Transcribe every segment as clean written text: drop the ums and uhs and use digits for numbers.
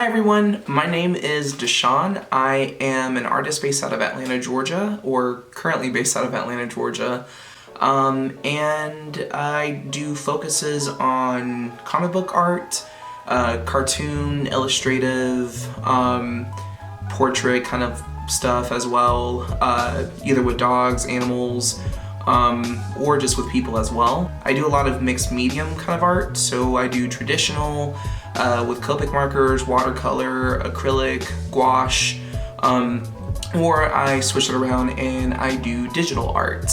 Hi everyone, my name is Deshaun. I am an artist based out of Atlanta, Georgia, or currently based out of Atlanta, Georgia. And I do focuses on comic book art, cartoon, illustrative, portrait kind of stuff as well, either with dogs, animals, or just with people as well. I do a lot of mixed medium kind of art, so I do traditional with Copic markers, watercolor, acrylic, gouache, or I switch it around and I do digital art.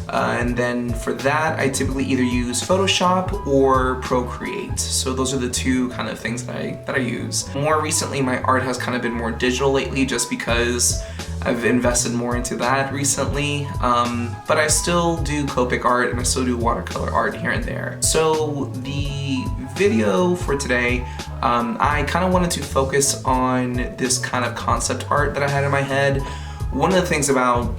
And then for that, I typically either use Photoshop or Procreate. So those are the two kind of things that I use. More recently, my art has kind of been more digital lately just because I've invested more into that recently. But I still do Copic art and I still do watercolor art here and there. So the video for today, I kind of wanted to focus on this kind of concept art that I had in my head. One of the things about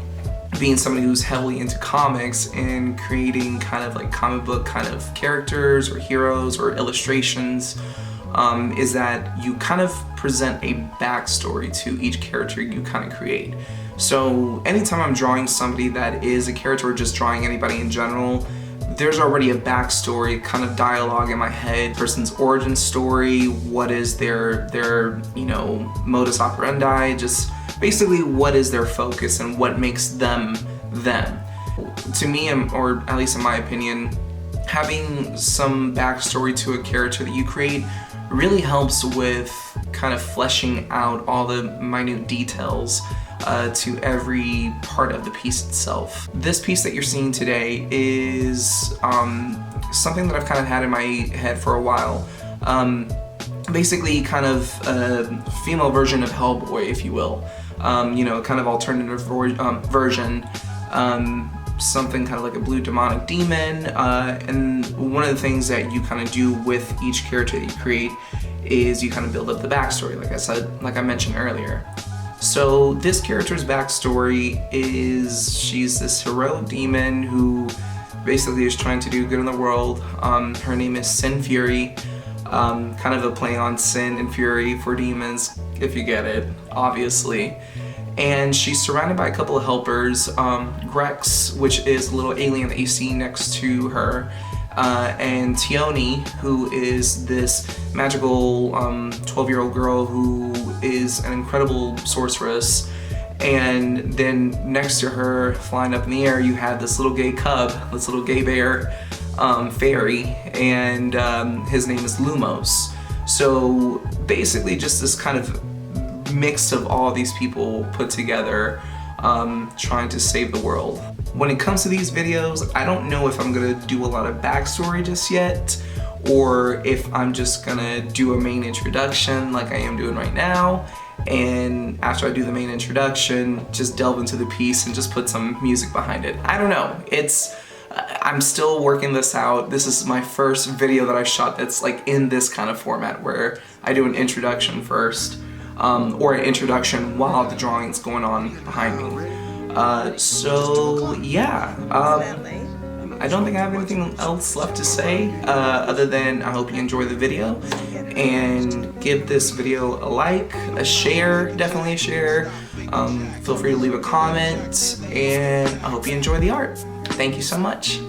being somebody who's heavily into comics and creating kind of like comic book kind of characters or heroes or illustrations is that you kind of present a backstory to each character you kind of create. So anytime I'm drawing somebody that is a character or just drawing anybody in general, there's already a backstory, kind of dialogue in my head, person's origin story, what is their modus operandi, just basically what is their focus and what makes them them. To me, or at least in my opinion, having some backstory to a character that you create really helps with kind of fleshing out all the minute details to every part of the piece itself. This piece that you're seeing today is something that I've kind of had in my head for a while. Basically kind of a female version of Hellboy, if you will. Kind of alternative version. Something kind of like a blue demonic demon. And one of the things that you kind of do with each character that you create is you kind of build up the backstory, like I mentioned earlier. So this character's backstory is she's this heroic demon who basically is trying to do good in the world. Her name is Cinfieri, kind of a play on sin and fury for demons, if you get it, obviously. And she's surrounded by a couple of helpers, Grex, which is a little alien that you see next to her, and Aeon, who is this magical 12-year-old girl who is an incredible sorceress. And then next to her, flying up in the air, you have this little gay cub, this little gay bear fairy, and his name is Lumos. So basically just this kind of mix of all these people put together trying to save the world. When it comes to these videos, I don't know if I'm gonna do a lot of backstory just yet, or if I'm just gonna do a main introduction like I am doing right now, and after I do the main introduction, just delve into the piece and just put some music behind it. I don't know, I'm still working this out. This is my first video that I shot that's like in this kind of format where I do an introduction first, or an introduction while the drawing's going on behind me. So yeah, I don't think I have anything else left to say other than I hope you enjoy the video and give this video a like, a share, definitely a share. Feel free to leave a comment, and I hope you enjoy the art. Thank you so much.